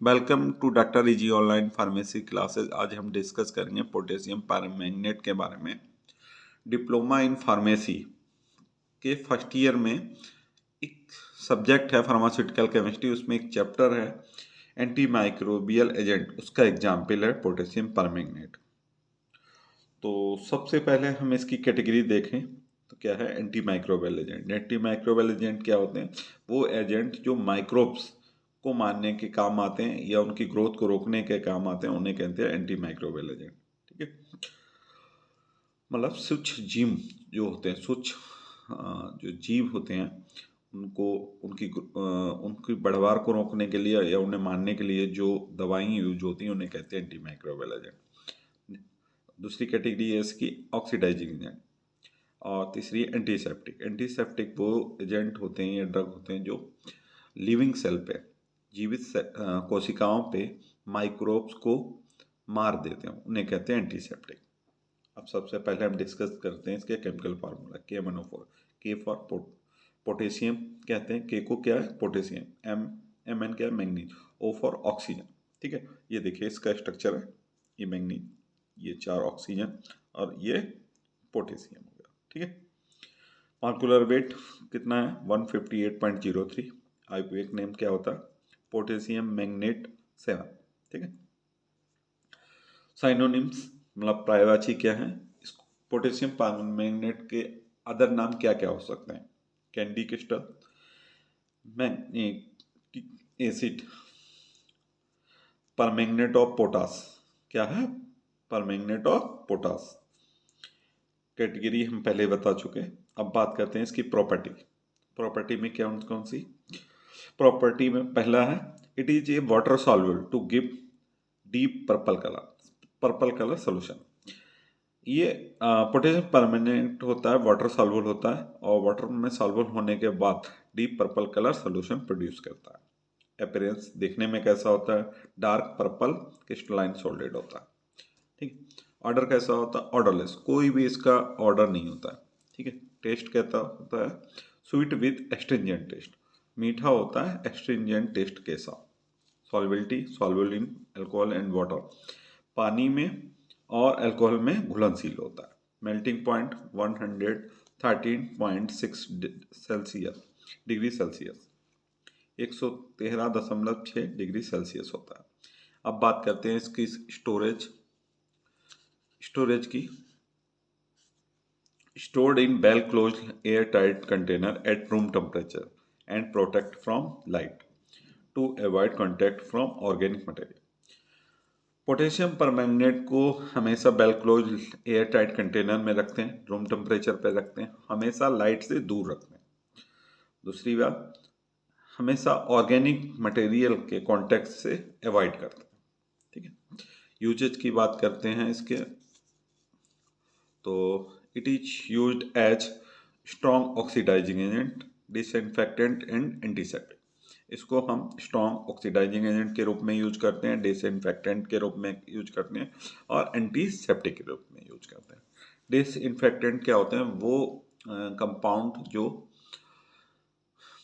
Welcome to Doctor Easy online pharmacy classes. आज हम discuss करेंगे पोटेशियम परमैंगनेट के बारे में। डिप्लोमा इन फार्मेसी के फर्स्ट ईयर में एक सब्जेक्ट है फार्मास्यूटिकल केमिस्ट्री, उसमें एक चैप्टर है एंटी माइक्रोबियल एजेंट, उसका एग्जाम्पल है पोटेशियम परमैंगनेट। तो सबसे पहले हम इसकी कैटेगरी देखें तो क्या है anti microbial agent. Anti microbial agent क्या होते हैं? वो एजेंट जो माइक्रोब्स को मारने के काम आते हैं या उनकी ग्रोथ को रोकने के काम आते हैं, उन्हें कहते हैं एंटी माइक्रोबियल एजेंट। ठीक है, मतलब सूक्ष्म जीव जो होते हैं, जो जीव होते हैं, उनको उनकी बढ़वार को रोकने के लिए या उन्हें मारने के लिए जो दवाएं यूज होती हैं उन्हें कहते हैं एंटी माइक्रोबियल एजेंट। दूसरी कैटेगरी है इसकी ऑक्सीडाइजिंग एजेंट, और तीसरी एंटीसेप्टिक। एंटीसेप्टिक वो एजेंट होते हैं या ड्रग होते हैं जो लिविंग सेल पे, जीवित कोशिकाओं पे माइक्रोब्स को मार देते हैं, उन्हें कहते हैं एंटीसेप्टिक। अब सबसे पहले हम डिस्कस करते हैं इसके केमिकल फार्मूला। KMnO4, के फॉर पोटेशियम कहते हैं, के को क्या है पोटेशियम, Mn क्या है मैंगनीज, O फॉर ऑक्सीजन। ठीक है, ये देखिए इसका स्ट्रक्चर है, ये मैंगनीज, ये 4 ऑक्सीजन और ये पोटेशियम हो गया। ठीक है, मॉलिक्यूलर वेट कितना है 158.03। आईयूपीएक नेम क्या होता है पोटेशियम मैंगनेट 7। ठीक है, साइनोनिम्स मतलब पर्यायवाची क्या है इसको, पोटेशियम परमैंगनेट के अदर नाम क्या क्या हो सकते हैं? Candy crystal, magnetic acid, permanganate of potash. क्या है? Permanganate of potash. कैटेगरी हम पहले बता चुके। अब बात करते हैं इसकी प्रॉपर्टी। प्रॉपर्टी में क्या कौन सी प्रॉपर्टी में पहला है it is a water soluble to give deep purple colour solution. ये पोटेशियम परमानेंट होता है, वाटर सॉल्युबल होता है और वाटर में सॉल्युबल होने के बाद deep purple colour solution produce करता है। अपीयरेंस देखने में कैसा होता है? डार्क पर्पल क्रिस्टलाइन सॉलिड होता है। ठीक, ऑर्डर कैसा होता है? ऑर्डरलेस, कोई भी इसका ऑर्डर नहीं होता है। ठीक है, टेस्ट कैसा होता है? स्वीट विद एक्सट्रिंजेंट टेस्ट, मीठा होता है एक्सट्रिंजेंट टेस्ट के साथ। Solubility soluble in alcohol and water, पानी में और अल्कोहल में घुलनशील होता है। Melting point 113.6 Celsius degree Celsius, 113.6 degree Celsius होता है। अब बात करते हैं इसकी स्टोरेज की। stored in well closed airtight container at room temperature and protect from light to avoid contact from organic material। Potassium permanganate को हमेशा well close air tight container में रखते हैं, रूम टेम्परेचर पर रखते हैं, हमेशा लाइट से दूर रखते हैं। दूसरी बात, हमेशा ऑर्गेनिक मटेरियल के कांटेक्ट से अवॉइड करते हैं। ठीक है, यूजेज की बात करते हैं इसके, तो it is used as strong oxidising agent, disinfectant and antiseptic. इसको हम स्ट्रॉन्ग ऑक्सीडाइजिंग एजेंट के रूप में यूज करते हैं, डिसइंफेक्टेंट के रूप में यूज करते हैं और एंटीसेप्टिक के रूप में यूज करते हैं। डिसइंफेक्टेंट क्या होते हैं? वो कंपाउंड जो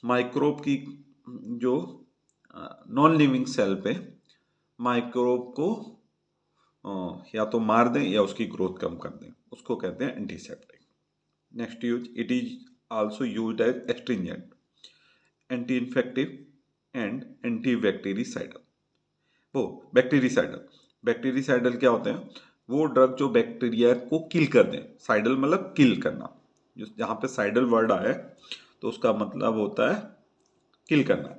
माइक्रोब की, जो नॉन लिविंग सेल पे माइक्रोब को या तो मार दें या उसकी ग्रोथ कम कर दें, उसको कहते हैं antiseptic. Next use, it is also used as astringent, anti infective and anti bactericidal. वो बैक्टीरिसाइडल क्या होते हैं? वो ड्रग जो बैक्टीरिया को किल कर दें। साइडल मतलब किल करना, जहाँ पे साइडल वर्ड आए तो उसका मतलब होता है किल करना,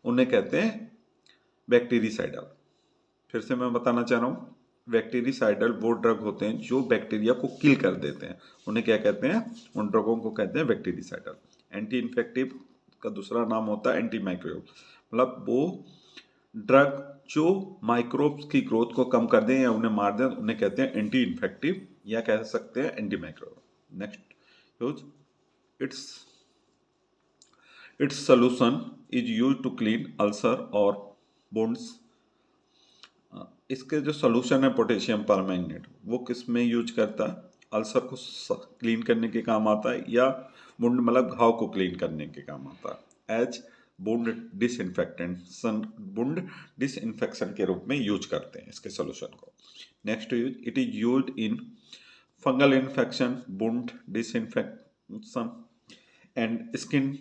उन्हें कहते हैं बैक्टीरिसाइडल। फिर से मैं बताना चाह रहा हूँ, बैक्टीरिसाइडल वो ड्रग होते हैं जो बैक्टीरिया को किल कर देते हैं, उन्हें क्या कहते हैं? उन ड्रगों को कहते हैं बैक्टीरिसाइडल। एंटी इन्फेक्टिव का दूसरा नाम होता है एंटी माइक्रोब, मतलब वो ड्रग जो माइक्रोब्स की ग्रोथ को कम कर दें या उन्हें मार दें, उन्हें कहते हैं एंटी इन्फेक्टिव या कह सकते हैं anti microbe. Next use, its solution is use to clean ulcer और बोन्स। इसके जो सोल्यूशन है पोटेशियम परमैंगनेट, वो किस में यूज करता है? अल्सर को क्लीन करने के काम आता है या वुंड मतलब घाव को क्लीन करने के काम आता है। एज वुंड डिसइंफेक्शन के रूप में यूज करते हैं इसके सोल्यूशन को। Next use, it is used in fungal infection, wound disinfection and skin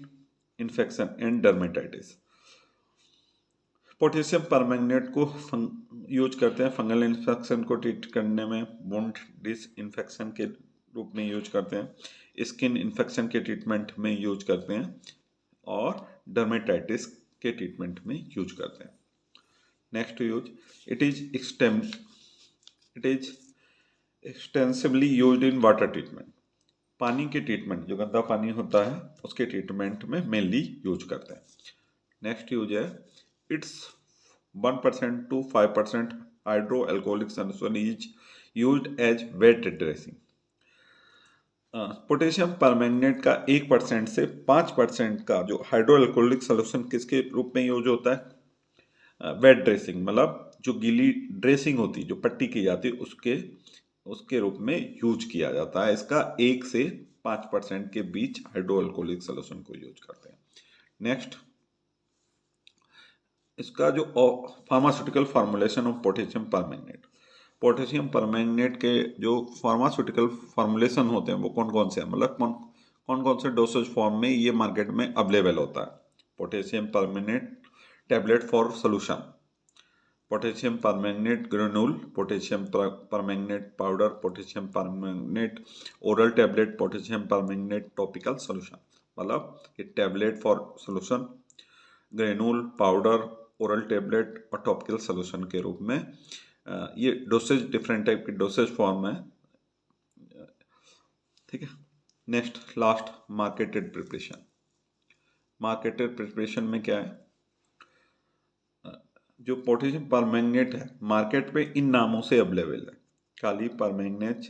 infection and dermatitis. Potassium permanganate को यूज करते हैं फंगल इन्फेक्शन को ट्रीट करने में, वुंड डिसइंफेक्शन के रूप में यूज करते हैं, स्किन इन्फेक्शन के ट्रीटमेंट में यूज करते हैं और डर्मेटाइटिस के ट्रीटमेंट में यूज करते हैं। Next use, it is extensively used in water treatment. पानी के ट्रीटमेंट, जो गंदा पानी होता है उसके ट्रीटमेंट में मेनली यूज करते हैं। नेक्स्ट यूज है, it's 1% to 5% hydroalcoholic solution is used as wet dressing. Potassium permanganate का 1% से 5% का जो हाइड्रोअल्कोहलिक सॉल्यूशन किसके रूप में यूज होता है? वेट ड्रेसिंग, मतलब जो गीली ड्रेसिंग होती है, जो पट्टी की जाती है, उसके रूप में यूज किया जाता है। इसका 1 से 5% के बीच हाइड्रोअल्कोहलिक सॉल्यूशन को यूज करते हैं। नेक्स्ट, इसका जो pharmaceutical formulation of potassium permanganate, potassium permanganate के जो फार्मास्यूटिकल फॉर्मुलेशन होते हैं वो कौन कौन से हैं, मतलब कौन कौन से डोसेज फॉर्म में ये मार्केट में अवेलेबल होता है? Potassium permanganate tablet for solution, potassium permanganate granule, potassium permanganate powder, potassium permanganate oral tablet, potassium permanganate topical solution. मतलब ये tablet for solution, granule, powder, oral tablet और टॉपिकल सोल्यूशन के रूप में ये डोसेज, डिफरेंट टाइप के dosage form है। ठीक है। Next, last, marketed preparation. Marketed preparation में क्या है? जो पोटेशियम परमैंगनेट है मार्केट पे इन नामों से अवेलेबल है: काली परमैंगनेट,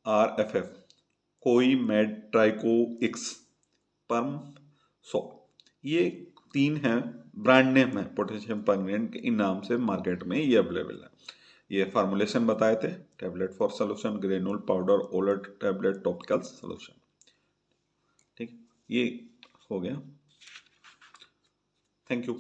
RFF, कोई मेड, ट्राइको एक्स, परम सो, ये 3 हैं ब्रांड नेम है पोटेशियम परमैंगनेट के, इन नाम से मार्केट में ये अवेलेबल है। ये फार्मूलेशन बताए थे: tablet for solution, granule, powder, oral tablet, topical solution. ठीक, ये हो गया। Thank you.